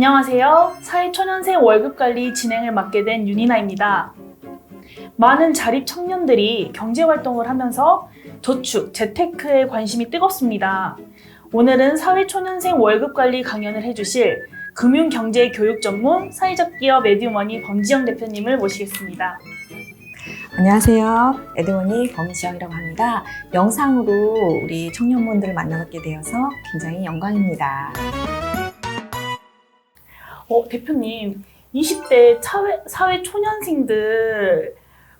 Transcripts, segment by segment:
안녕하세요. 사회초년생 월급관리 진행을 맡게 된 윤이나입니다. 많은 자립 청년들이 경제활동을 하면서 저축, 재테크에 관심이 뜨겁습니다. 오늘은 사회초년생 월급관리 강연을 해주실 금융경제교육 전문 사회적 기업 에듀머니 범지영 대표님을 모시겠습니다. 안녕하세요. 에듀머니 범지영이라고 합니다. 영상으로 우리 청년분들을 만나뵙게 되어서 굉장히 영광입니다. 대표님, 20대 사회초년생들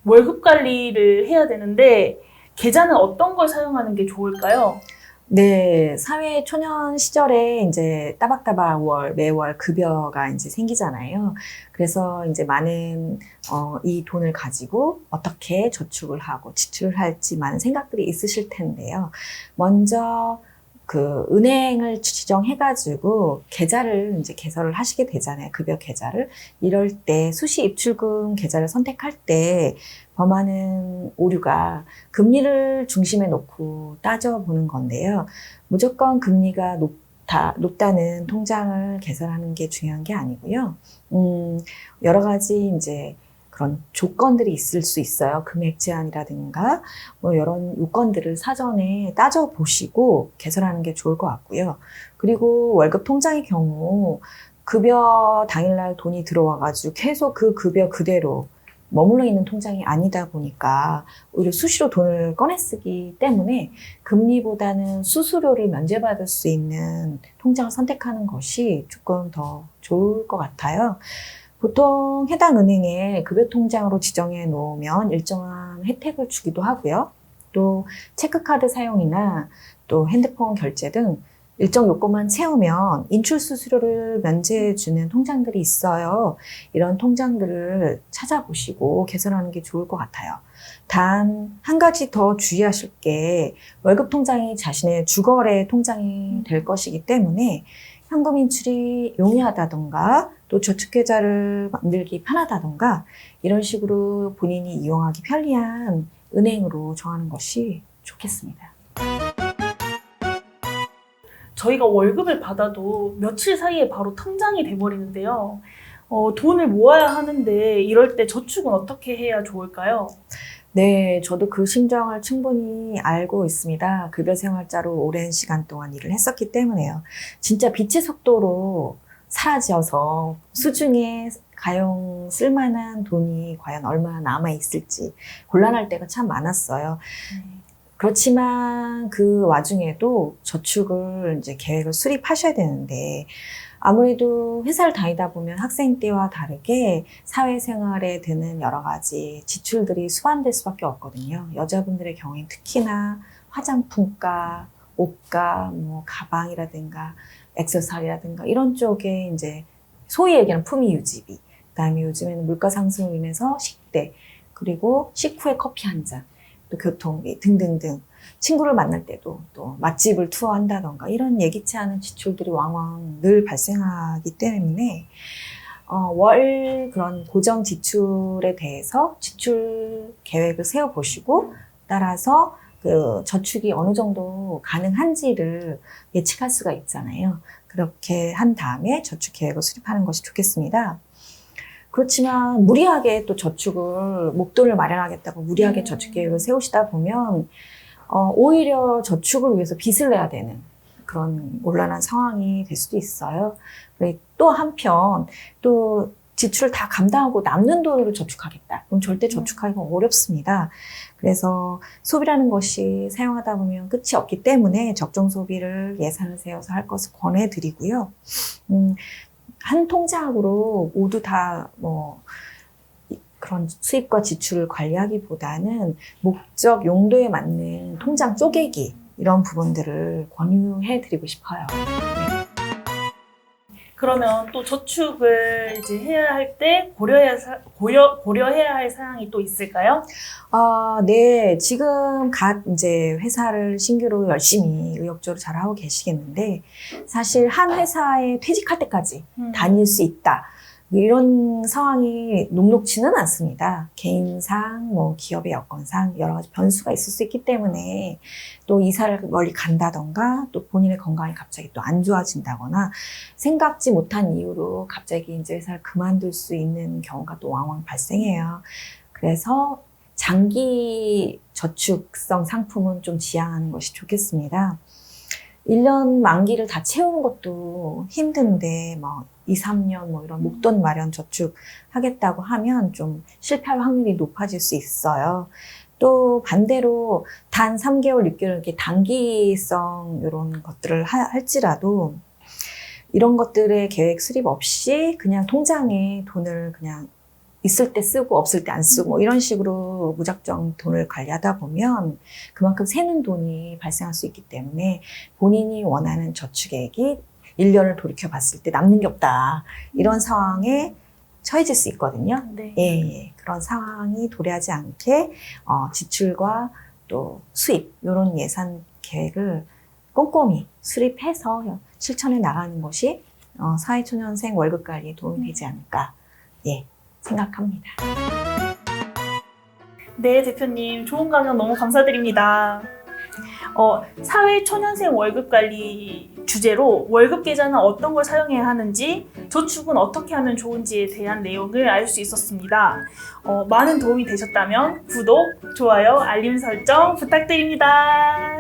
월급 관리를 해야 되는데 계좌는 어떤 걸 사용하는 게 좋을까요? 네, 사회 초년 시절에 이제 따박따박 매월 급여가 이제 생기잖아요. 그래서 이제 많은 이 돈을 가지고 어떻게 저축을 하고 지출을 할지 많은 생각들이 있으실 텐데요. 먼저 그 은행을 지정해가지고 계좌를 이제 개설을 하시게 되잖아요. 급여 계좌를. 이럴 때 수시 입출금 계좌를 선택할 때 범하는 오류가 금리를 중심에 놓고 따져보는 건데요. 무조건 금리가 높다는 통장을 개설하는 게 중요한 게 아니고요. 여러 가지 이제 그런 조건들이 있을 수 있어요. 금액 제한이라든가 뭐 이런 요건들을 사전에 따져보시고 개설하는 게 좋을 것 같고요. 그리고 월급 통장의 경우 급여 당일날 돈이 들어와가지고 계속 그 급여 그대로 머물러 있는 통장이 아니다 보니까 오히려 수시로 돈을 꺼내 쓰기 때문에 금리보다는 수수료를 면제받을 수 있는 통장을 선택하는 것이 조금 더 좋을 것 같아요. 보통 해당 은행에 급여 통장으로 지정해 놓으면 일정한 혜택을 주기도 하고요. 또 체크카드 사용이나 또 핸드폰 결제 등 일정 요건만 채우면 인출 수수료를 면제해 주는 통장들이 있어요. 이런 통장들을 찾아보시고 개설하는 게 좋을 것 같아요. 단 한 가지 더 주의하실 게 월급 통장이 자신의 주거래 통장이 될 것이기 때문에 현금 인출이 용이하다던가 또 저축계좌를 만들기 편하다던가 이런 식으로 본인이 이용하기 편리한 은행으로 정하는 것이 좋겠습니다. 저희가 월급을 받아도 며칠 사이에 바로 통장이 돼버리는데요. 돈을 모아야 하는데 이럴 때 저축은 어떻게 해야 좋을까요? 네, 저도 그 심정을 충분히 알고 있습니다. 급여 생활자로 오랜 시간 동안 일을 했었기 때문에요. 진짜 빛의 속도로 사라져서 수중에 가용 쓸만한 돈이 과연 얼마나 남아있을지 곤란할 때가 참 많았어요. 그렇지만 그 와중에도 저축을 이제 계획을 수립하셔야 되는데 아무래도 회사를 다니다 보면 학생 때와 다르게 사회생활에 드는 여러 가지 지출들이 수반될 수밖에 없거든요. 여자분들의 경우엔 특히나 화장품가, 옷가, 뭐 가방이라든가 액세서리라든가 이런 쪽에 이제 소위 얘기하는 품위 유지비, 그다음에 요즘에는 물가 상승으로 인해서 식대, 그리고 식후에 커피 한 잔, 또 교통비 등등등 친구를 만날 때도 또 맛집을 투어한다던가 이런 예기치 않은 지출들이 왕왕 늘 발생하기 때문에 월 그런 고정 지출에 대해서 지출 계획을 세워보시고 따라서 그 저축이 어느 정도 가능한지를 예측할 수가 있잖아요. 그렇게 한 다음에 저축 계획을 수립하는 것이 좋겠습니다. 그렇지만 무리하게 또 저축을 목돈을 마련하겠다고 무리하게 저축 계획을 세우시다 보면 오히려 저축을 위해서 빚을 내야 되는 그런 곤란한 상황이 될 수도 있어요. 또 한편 또 지출을 다 감당하고 남는 돈으로 저축하겠다. 그럼 절대 저축하기가 어렵습니다. 그래서 소비라는 것이 사용하다 보면 끝이 없기 때문에 적정 소비를 예산을 세워서 할 것을 권해드리고요. 한 통장으로 모두 다 그런 수입과 지출을 관리하기보다는 목적 용도에 맞는 통장 쪼개기 이런 부분들을 권유해 드리고 싶어요. 네. 그러면 또 저축을 이제 해야 할 때 고려해야 할 사항이 또 있을까요? 네. 지금 이제 회사를 신규로 열심히 의욕적으로 잘하고 계시겠는데, 사실 한 회사에 퇴직할 때까지 다닐 수 있다. 이런 상황이 녹록지는 않습니다. 개인상, 뭐 기업의 여건상 여러 가지 변수가 있을 수 있기 때문에 또 이사를 멀리 간다던가 또 본인의 건강이 갑자기 또 안 좋아진다거나 생각지 못한 이유로 갑자기 이제 회사를 그만둘 수 있는 경우가 또 왕왕 발생해요. 그래서 장기 저축성 상품은 좀 지양하는 것이 좋겠습니다. 1년 만기를 다 채우는 것도 힘든데 뭐 2, 3년 뭐 이런 목돈 마련 저축 하겠다고 하면 좀 실패할 확률이 높아질 수 있어요. 또 반대로 단 3개월, 6개월 이렇게 단기성 이런 것들을 할지라도 이런 것들의 계획 수립 없이 그냥 통장에 돈을 그냥 있을 때 쓰고 없을 때 안 쓰고 뭐 이런 식으로 무작정 돈을 관리하다 보면 그만큼 새는 돈이 발생할 수 있기 때문에 본인이 원하는 저축액이 1년을 돌이켜 봤을 때 남는 게 없다. 이런 상황에 처해질 수 있거든요. 네. 예. 그런 상황이 도래하지 않게 지출과 또 수입 이런 예산 계획을 꼼꼼히 수립해서 실천해 나가는 것이 사회초년생 월급 관리에 도움이 되지 않을까 생각합니다. 네, 대표님. 좋은 강연 너무 감사드립니다. 사회초년생 월급관리 주제로 월급 계좌는 어떤 걸 사용해야 하는지, 저축은 어떻게 하면 좋은지에 대한 내용을 알 수 있었습니다. 많은 도움이 되셨다면 구독, 좋아요, 알림 설정 부탁드립니다.